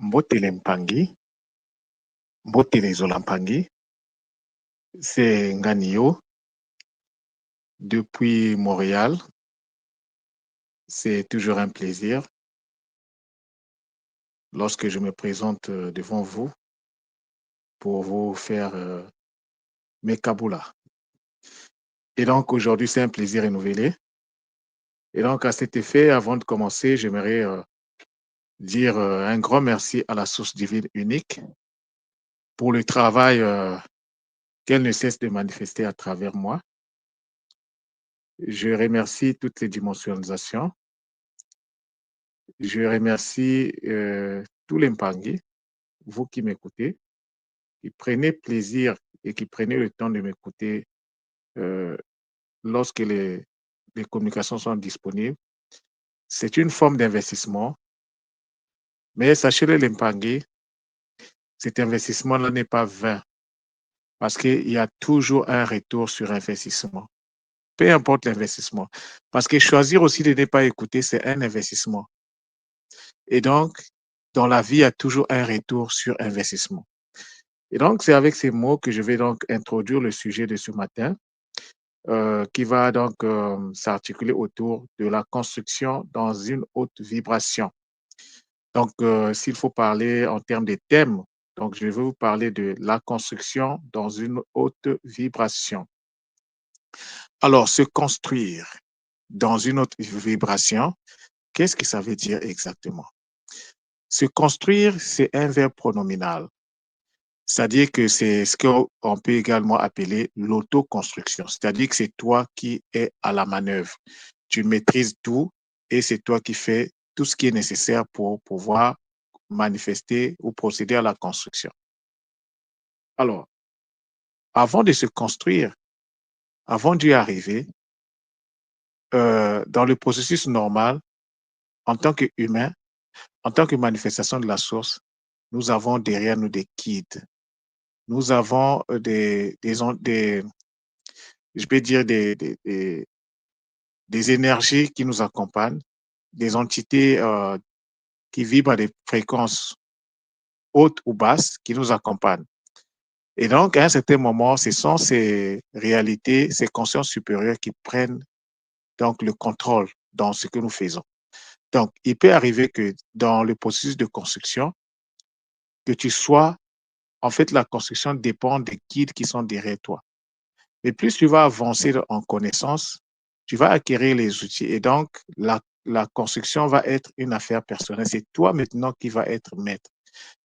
Mbotele Mpangi, Mbotele Zolampangi, c'est Nganio depuis Montréal. C'est toujours un plaisir lorsque je me présente devant vous pour vous faire mes kaboulas. Et donc aujourd'hui, c'est un plaisir renouvelé. Et donc à cet effet, avant de commencer, j'aimerais dire un grand merci à la source divine unique pour le travail qu'elle ne cesse de manifester à travers moi. Je remercie toutes les dimensionisations. Je remercie tous les Mpangi, vous qui m'écoutez, qui prenez plaisir et qui prenez le temps de m'écouter euh, lorsque les communications sont disponibles. C'est une forme d'investissement, mais sachez-le, les Mpangi, cet investissement-là n'est pas vain parce qu'il y a toujours un retour sur investissement, peu importe l'investissement. Parce que choisir aussi de ne pas écouter, c'est un investissement. Et donc, dans la vie, il y a toujours un retour sur investissement. Et donc, c'est avec ces mots que je vais donc introduire le sujet de ce matin, qui va donc s'articuler autour de la construction dans une haute vibration. Donc, s'il faut parler en termes de thèmes, donc je vais vous parler de la construction dans une haute vibration. Alors, se construire dans une haute vibration, qu'est-ce que ça veut dire exactement? Se construire, c'est un verbe pronominal. C'est-à-dire que c'est ce qu'on peut également appeler l'autoconstruction. C'est-à-dire que c'est toi qui es à la manœuvre. Tu maîtrises tout et c'est toi qui fais tout ce qui est nécessaire pour pouvoir manifester ou procéder à la construction. Alors, avant de se construire, avant d'y arriver, dans le processus normal, en tant qu'humain, en tant que manifestation de la source, nous avons derrière nous des guides. Nous avons je peux dire des énergies qui nous accompagnent, des entités qui vibrent à des fréquences hautes ou basses qui nous accompagnent. Et donc, à un certain moment, ce sont ces réalités, ces consciences supérieures qui prennent donc le contrôle dans ce que nous faisons. Donc, il peut arriver que dans le processus de construction, que tu sois, en fait, la construction dépend des guides qui sont derrière toi. Mais plus tu vas avancer en connaissance, tu vas acquérir les outils et donc la construction va être une affaire personnelle. C'est toi maintenant qui vas être maître.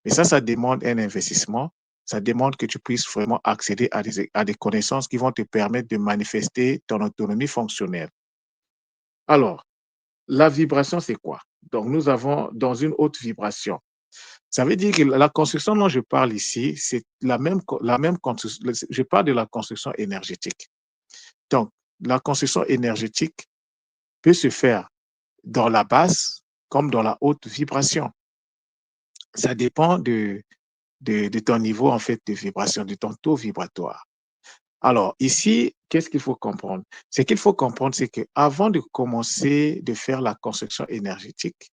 Mais ça demande un investissement. Ça demande que tu puisses vraiment accéder à des connaissances qui vont te permettre de manifester ton autonomie fonctionnelle. Alors, la vibration, c'est quoi? Donc, nous avons dans une haute vibration. Ça veut dire que la construction dont je parle ici, c'est la même construction. Je parle de la construction énergétique. Donc, la construction énergétique peut se faire dans la basse comme dans la haute vibration. Ça dépend de ton niveau en fait de vibration, de ton taux vibratoire. Alors, ici, qu'est-ce qu'il faut comprendre? Ce qu'il faut comprendre, c'est qu'avant de commencer de faire la construction énergétique,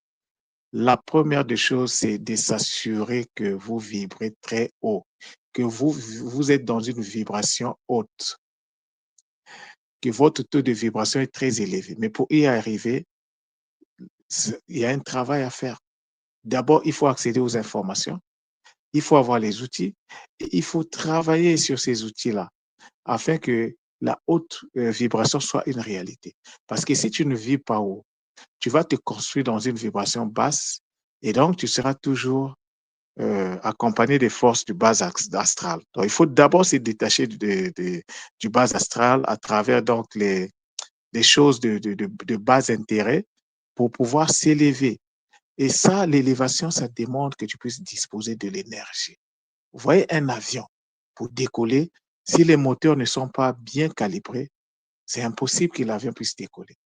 la première des choses, c'est de s'assurer que vous vibrez très haut, que vous êtes dans une vibration haute, que votre taux de vibration est très élevé. Mais pour y arriver, il y a un travail à faire. D'abord, il faut accéder aux informations, il faut avoir les outils et il faut travailler sur ces outils-là afin que la haute vibration soit une réalité. Parce que si tu ne vis pas haut, tu vas te construire dans une vibration basse et donc tu seras toujours accompagné des forces du bas astral. Donc, il faut d'abord se détacher du bas astral à travers donc les choses de bas intérêt pour pouvoir s'élever. Et ça, l'élévation, ça demande que tu puisses disposer de l'énergie. Vous voyez, un avion, pour décoller, si les moteurs ne sont pas bien calibrés, c'est impossible que l'avion puisse décoller.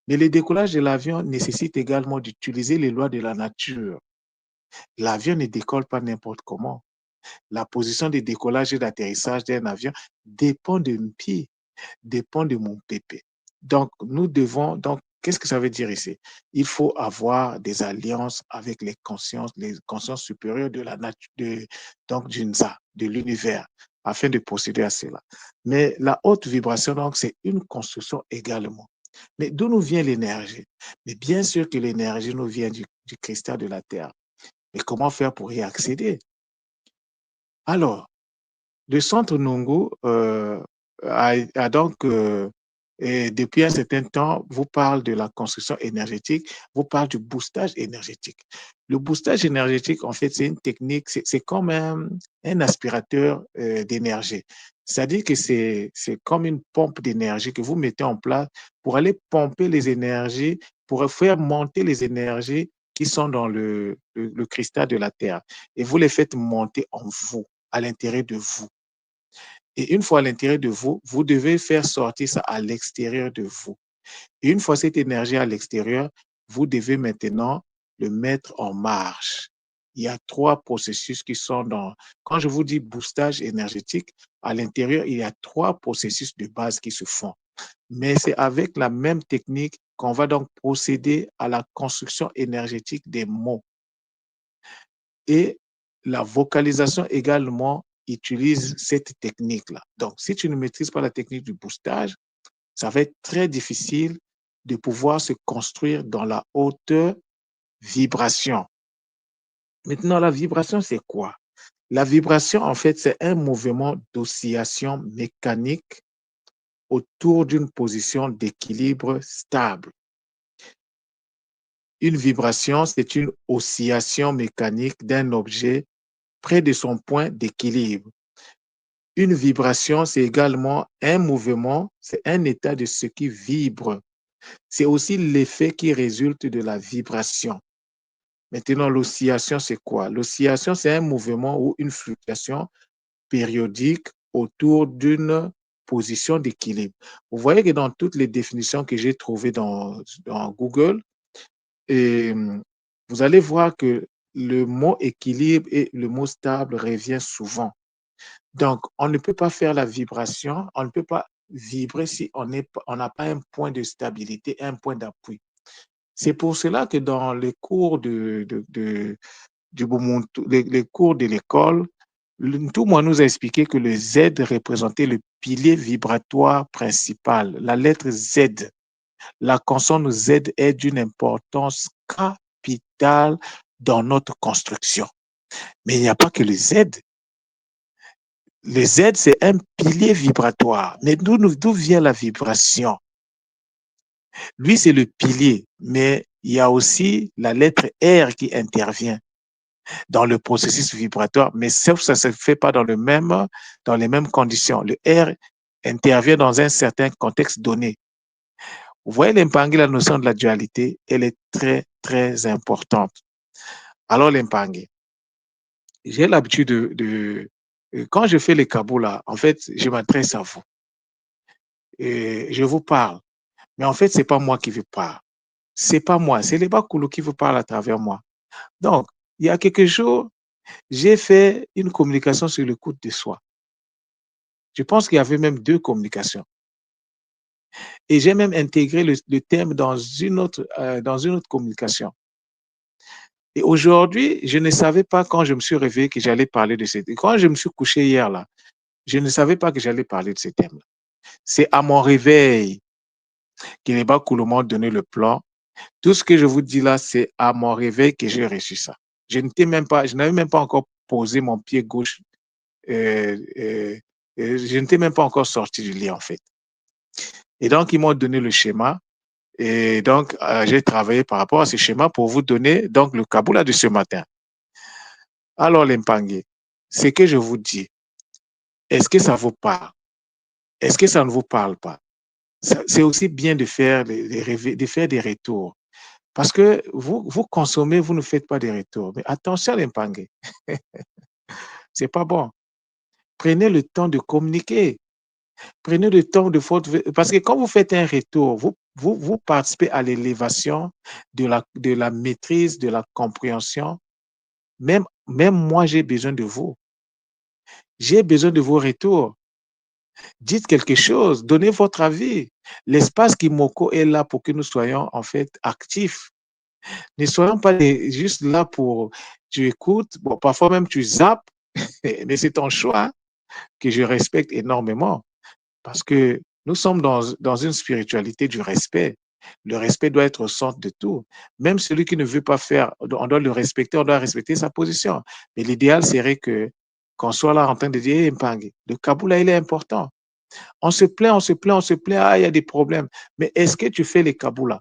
Mais le décollage de l'avion nécessite également d'utiliser les lois de la nature. L'avion ne décolle pas n'importe comment. La position de décollage et d'atterrissage d'un avion dépend de mon pied, dépend de mon pépé. Donc, nous devons donc Qu'est-ce que ça veut dire ici? Il faut avoir des alliances avec les consciences supérieures de la nature, donc du Nza, de l'univers, afin de procéder à cela. Mais la haute vibration, donc, c'est une construction également. Mais d'où nous vient l'énergie? Mais bien sûr que l'énergie nous vient du cristal de la Terre. Mais comment faire pour y accéder? Alors, le centre Nongo a donc, et depuis un certain temps, vous parle de la construction énergétique, vous parle du boostage énergétique. Le boostage énergétique, en fait, c'est une technique, c'est comme un aspirateur d'énergie. C'est-à-dire que c'est comme une pompe d'énergie que vous mettez en place pour aller pomper les énergies, pour faire monter les énergies qui sont dans le cristal de la Terre. Et vous les faites monter en vous, à l'intérieur de vous. Et une fois à l'intérieur de vous, vous devez faire sortir ça à l'extérieur de vous. Et une fois cette énergie à l'extérieur, vous devez maintenant le mettre en marche. Il y a trois processus qui sont dans... Quand je vous dis boostage énergétique, à l'intérieur, il y a trois processus de base qui se font. Mais c'est avec la même technique qu'on va donc procéder à la construction énergétique des mots. Et la vocalisation également utilise cette technique-là. Donc, si tu ne maîtrises pas la technique du boostage, ça va être très difficile de pouvoir se construire dans la haute vibration. Maintenant, la vibration, c'est quoi? La vibration, en fait, c'est un mouvement d'oscillation mécanique autour d'une position d'équilibre stable. Une vibration, c'est une oscillation mécanique d'un objet près de son point d'équilibre. Une vibration, c'est également un mouvement, c'est un état de ce qui vibre. C'est aussi l'effet qui résulte de la vibration. Maintenant, l'oscillation, c'est quoi? L'oscillation, c'est un mouvement ou une fluctuation périodique autour d'une position d'équilibre. Vous voyez que dans toutes les définitions que j'ai trouvées dans Google, et, vous allez voir que le mot équilibre et le mot stable revient souvent. Donc, on ne peut pas faire la vibration, on ne peut pas vibrer si on n'a pas un point de stabilité, un point d'appui. C'est pour cela que dans les cours du Ubuntu, les cours de l'école, tout le monde nous a expliqué que le Z représentait le pilier vibratoire principal, la lettre Z. La consonne Z est d'une importance capitale dans notre construction. Mais il n'y a pas que le Z. Le Z, c'est un pilier vibratoire. Mais d'où vient la vibration? Lui, c'est le pilier, mais il y a aussi la lettre R qui intervient dans le processus vibratoire, mais sauf que ça ne se fait pas dans les mêmes conditions. Le R intervient dans un certain contexte donné. Vous voyez, l'Impangé, la notion de la dualité, elle est très, très importante. Alors, l'Impangé, j'ai l'habitude quand je fais les kaboulas, en fait, je m'adresse à vous. Et je vous parle. Mais en fait, ce n'est pas moi qui vous parle. Ce n'est pas moi, c'est les Bakoulou qui vous parle à travers moi. Donc, il y a quelques jours, j'ai fait une communication sur l'écoute de soi. Je pense qu'il y avait même deux communications. Et j'ai même intégré le thème dans une autre communication. Et aujourd'hui, je ne savais pas quand je me suis réveillé que j'allais parler de ces thèmes. Quand je me suis couché hier, là, je ne savais pas que j'allais parler de ces thèmes-là. C'est à mon réveil que les Bakoulou m'ont donné le plan. Tout ce que je vous dis là, c'est à mon réveil que j'ai reçu ça. Je n'avais même pas encore posé mon pied gauche. Je n'étais même pas encore sorti du lit, en fait. Et donc, ils m'ont donné le schéma. Et donc, j'ai travaillé par rapport à ce schéma pour vous donner donc le Kaboula de ce matin. Alors, l'Impangé, ce que je vous dis, est-ce que ça vous parle? Est-ce que ça ne vous parle pas? C'est aussi bien de faire, de faire des retours. Parce que vous consommez, vous ne faites pas des retours. Mais attention, l'Impangé, c'est pas bon. Prenez le temps de communiquer. Prenez le temps de votre... Parce que quand vous faites un retour, vous participez à l'élévation de la maîtrise, de la compréhension. Même moi, j'ai besoin de vous. J'ai besoin de vos retours. Dites quelque chose, donnez votre avis. L'espace Kimoko est là pour que nous soyons en fait actifs. Ne soyons pas juste là pour tu écoutes, bon, parfois même tu zappes, mais c'est ton choix hein, que je respecte énormément parce que nous sommes dans une spiritualité du respect. Le respect doit être au centre de tout. Même celui qui ne veut pas faire, on doit le respecter, on doit respecter sa position. Mais l'idéal serait que qu'on soit là en train de dire, hey, Mpangue, le Kaboula, il est important. On se plaint, on se plaint, on se plaint, ah, il y a des problèmes. Mais est-ce que tu fais les Kaboula?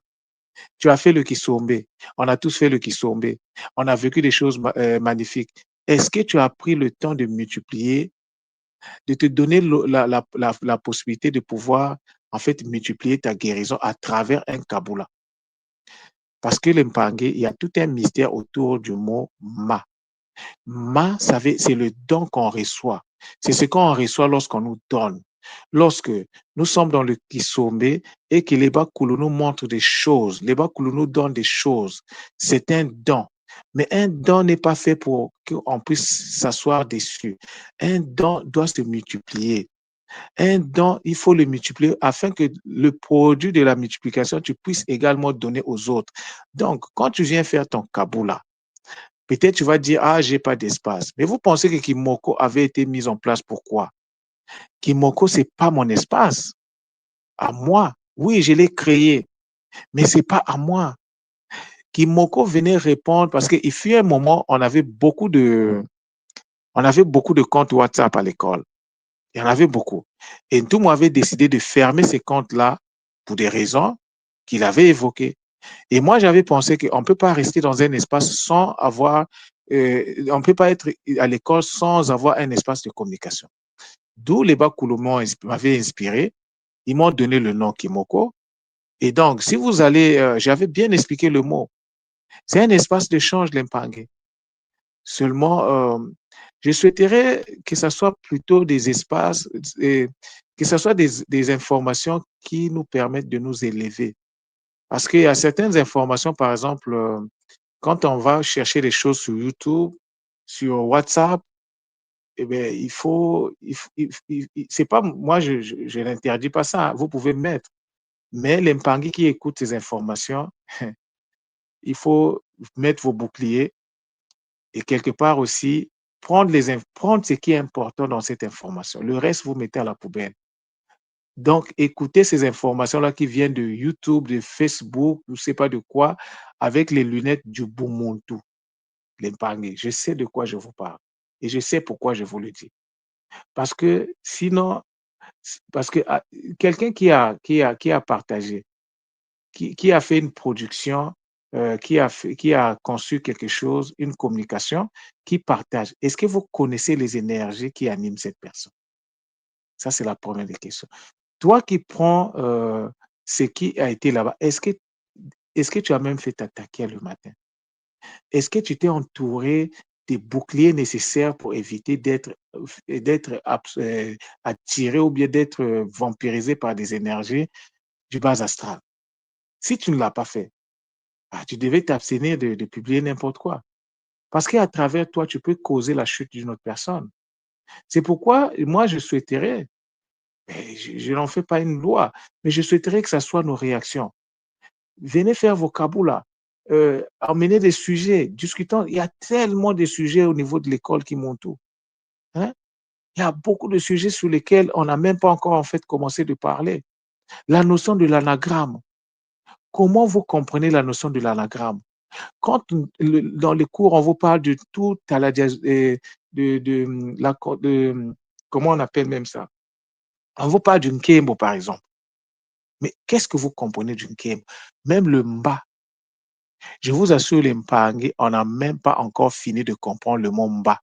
Tu as fait le Kisombe. On a tous fait le Kisombe. On a vécu des choses magnifiques. Est-ce que tu as pris le temps de multiplier, de te donner la possibilité de pouvoir, en fait, multiplier ta guérison à travers un Kaboula? Parce que l'Empangé, il y a tout un mystère autour du mot ma. Ma, c'est le don qu'on reçoit. C'est ce qu'on reçoit lorsqu'on nous donne. Lorsque nous sommes dans le Kisombe et que les Bakulu nous montrent des choses, les Bakulu nous donnent des choses, c'est un don. Mais un don n'est pas fait pour qu'on puisse s'asseoir dessus. Un don doit se multiplier. Un don, il faut le multiplier afin que le produit de la multiplication, tu puisses également donner aux autres. Donc, quand tu viens faire ton Kaboula, peut-être tu vas dire, ah, j'ai pas d'espace. Mais vous pensez que Kimoko avait été mis en place pourquoi? Kimoko, c'est pas mon espace. À moi. Oui, je l'ai créé, mais c'est pas à moi. Kimoko venait répondre parce qu'il fut un moment, on avait beaucoup de comptes WhatsApp à l'école. Il y en avait beaucoup. Et tout le monde avait décidé de fermer ces comptes-là pour des raisons qu'il avait évoquées. Et moi, j'avais pensé qu'on ne peut pas rester dans un espace sans avoir, on ne peut pas être à l'école sans avoir un espace de communication. D'où les Bakoulou m'avaient inspiré. Ils m'ont donné le nom Kimoko. Et donc, si vous allez, j'avais bien expliqué le mot. C'est un espace d'échange, l'impangé. Seulement, je souhaiterais que ce soit plutôt des espaces, que ce soit des informations qui nous permettent de nous élever. Parce qu'il y a certaines informations, par exemple, quand on va chercher des choses sur YouTube, sur WhatsApp, eh bien, c'est pas, moi, je n'interdis pas ça, hein, vous pouvez mettre. Mais l'impangui qui écoute ces informations, il faut mettre vos boucliers et quelque part aussi prendre ce qui est important dans cette information. Le reste, vous mettez à la poubelle. Donc, écoutez ces informations-là qui viennent de YouTube, de Facebook, je ne sais pas de quoi, avec les lunettes du Bumuntu, l'épargne. Je sais de quoi je vous parle et je sais pourquoi je vous le dis. Parce que sinon, parce que quelqu'un qui a partagé, qui a fait une production, qui a conçu quelque chose, une communication, qui partage. Est-ce que vous connaissez les énergies qui animent cette personne? Ça, c'est la première des questions. Toi qui prends ce qui a été là-bas, est-ce que tu as même fait ta taquia le matin? Est-ce que tu t'es entouré des boucliers nécessaires pour éviter d'être attiré ou bien d'être vampirisé par des énergies du bas astral? Si tu ne l'as pas fait, tu devais t'abstenir de publier n'importe quoi. Parce qu'à travers toi, tu peux causer la chute d'une autre personne. C'est pourquoi moi, je souhaiterais, je n'en fais pas une loi, mais je souhaiterais que ce soit nos réactions. Venez faire vos kaboulas, emmenez des sujets, discutons. Il y a tellement de sujets au niveau de l'école qui montent tout. Hein? Il y a beaucoup de sujets sur lesquels on n'a même pas encore en fait commencé de parler. La notion de l'anagramme. Comment vous comprenez la notion de l'anagramme? Quand dans les cours, on vous parle de tout à la comment on appelle même ça? On vous parle d'une Kembo, par exemple. Mais qu'est-ce que vous comprenez d'une Kembo? Même le Mba, je vous assure, les Mpangue, on n'a même pas encore fini de comprendre le mot Mba.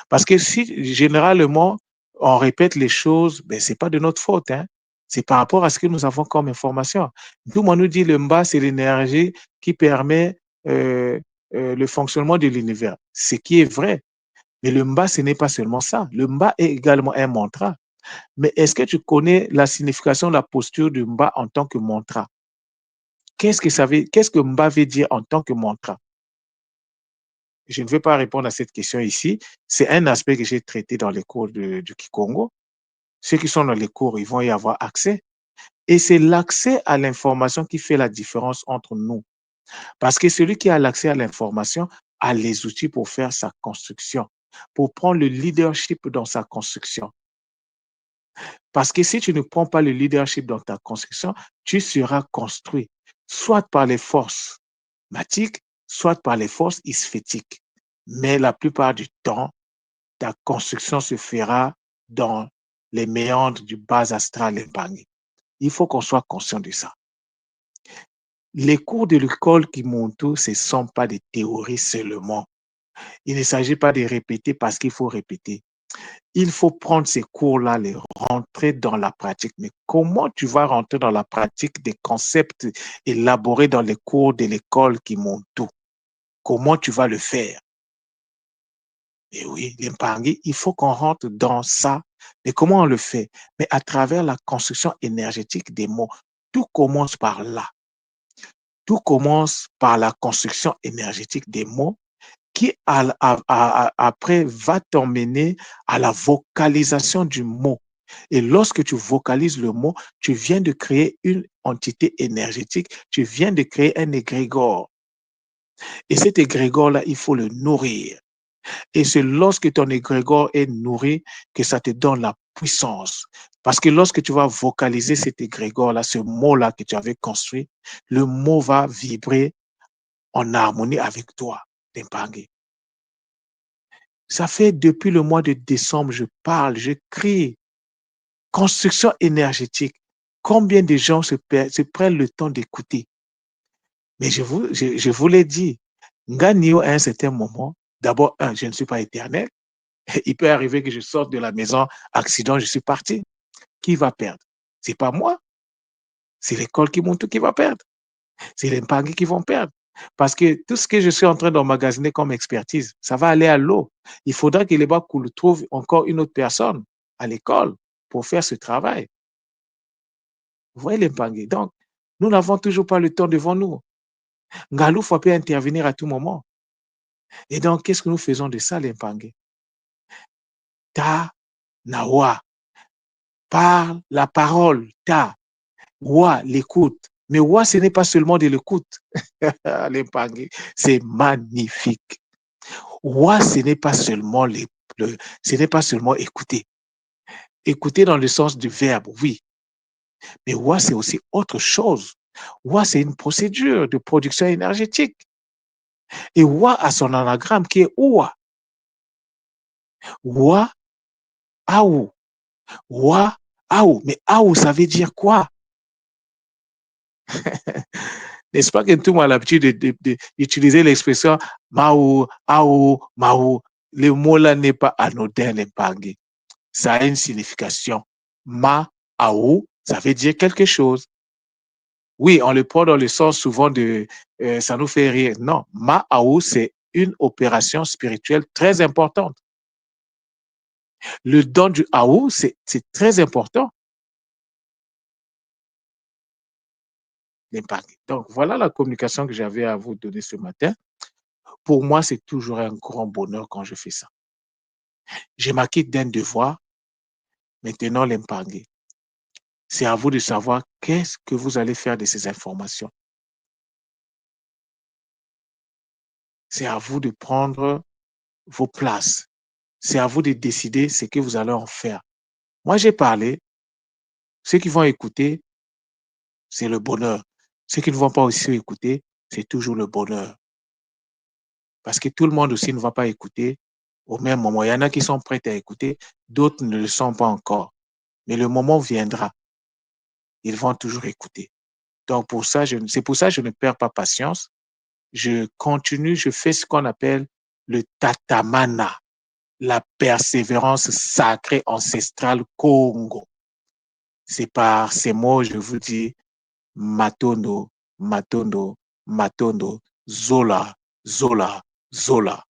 Parce que si généralement on répète les choses, ben, ce n'est pas de notre faute. Hein. C'est par rapport à ce que nous avons comme information. Tout le monde nous dit le Mba, c'est l'énergie qui permet le fonctionnement de l'univers. Ce qui est vrai. Mais le Mba, ce n'est pas seulement ça. Le Mba est également un mantra. Mais est-ce que tu connais la signification de la posture du Mba en tant que mantra? Qu'est-ce que Mba veut dire en tant que mantra? Je ne vais pas répondre à cette question ici. C'est un aspect que j'ai traité dans les cours du Kikongo. Ceux qui sont dans les cours, ils vont y avoir accès. Et c'est l'accès à l'information qui fait la différence entre nous. Parce que celui qui a l'accès à l'information a les outils pour faire sa construction, pour prendre le leadership dans sa construction. Parce que si tu ne prends pas le leadership dans ta construction, tu seras construit, soit par les forces mathiques, soit par les forces isphétiques. Mais la plupart du temps, ta construction se fera dans les méandres du bas astral épargné. Il faut qu'on soit conscient de ça. Les cours de l'école qui montent, ce ne sont pas des théories seulement. Il ne s'agit pas de répéter parce qu'il faut répéter. Il faut prendre ces cours-là, les rentrer dans la pratique. Mais comment tu vas rentrer dans la pratique des concepts élaborés dans les cours de l'école qui montent tout? Comment tu vas le faire? Et oui, l'épargne, il faut qu'on rentre dans ça. Mais comment on le fait? Mais à travers la construction énergétique des mots. Tout commence par là. Tout commence par la construction énergétique des mots qui après va t'emmener à la vocalisation du mot. Et lorsque tu vocalises le mot, tu viens de créer une entité énergétique, tu viens de créer un égrégore. Et cet égrégore-là, il faut le nourrir. Et c'est lorsque ton égrégore est nourri que ça te donne la puissance. Parce que lorsque tu vas vocaliser cet égrégore-là, ce mot-là que tu avais construit, le mot va vibrer en harmonie avec toi, Tempangé. Ça fait depuis le mois de décembre, je parle, je crie. Construction énergétique. Combien de gens se prennent le temps d'écouter? Mais je vous l'ai dit, Nganio, à un certain moment, d'abord, je ne suis pas éternel. Il peut arriver que je sorte de la maison, accident, je suis parti. Qui va perdre? C'est pas moi. C'est l'école qui monte qui va perdre. C'est les Mpangui qui vont perdre. Parce que tout ce que je suis en train d'emmagasiner comme expertise, ça va aller à l'eau. Il faudra que les Bakoul trouvent encore une autre personne à l'école pour faire ce travail. Vous voyez les Mpangui. Donc, nous n'avons toujours pas le temps devant nous. Ngalouf peut intervenir à tout moment. Et donc, qu'est-ce que nous faisons de ça, les Mpangui? Ta, nawa. Parle la parole. Ta, wa, l'écoute. Mais wa, ce n'est pas seulement de l'écoute. Les Mpangui, c'est magnifique. Wa, ce n'est pas seulement ce n'est pas seulement écouter. Écouter dans le sens du verbe, oui. Mais wa, c'est aussi autre chose. Wa, c'est une procédure de production énergétique. Et wa a son anagramme qui est oua. Wa, aou. Wa, aou. Mais aou, ça veut dire quoi? N'est-ce pas que tout le monde a l'habitude d'utiliser l'expression maou, aou, maou. Le mot-là n'est pas anodin, l'Mpangui. Ça a une signification. Ma, aou, ça veut dire quelque chose. Oui, on le prend dans le sens souvent de ça nous fait rire. Non, ma, aou, c'est une opération spirituelle très importante. Le don du aou, c'est très important. Donc, voilà la communication que j'avais à vous donner ce matin. Pour moi, c'est toujours un grand bonheur quand je fais ça. Je m'acquitte d'un devoir. Maintenant, l'Mpangui. C'est à vous de savoir qu'est-ce que vous allez faire de ces informations. C'est à vous de prendre vos places. C'est à vous de décider ce que vous allez en faire. Moi, j'ai parlé. Ceux qui vont écouter, c'est le bonheur. Ceux qui ne vont pas aussi écouter, c'est toujours le bonheur. Parce que tout le monde aussi ne va pas écouter au même moment. Il y en a qui sont prêts à écouter, d'autres ne le sont pas encore. Mais le moment viendra. Ils vont toujours écouter. Donc, c'est pour ça que je ne perds pas patience. Je continue, je fais ce qu'on appelle le tatamana, la persévérance sacrée ancestrale Congo. C'est par ces mots, je vous dis, Matondo, Matondo, Matondo, Zola, Zola, Zola.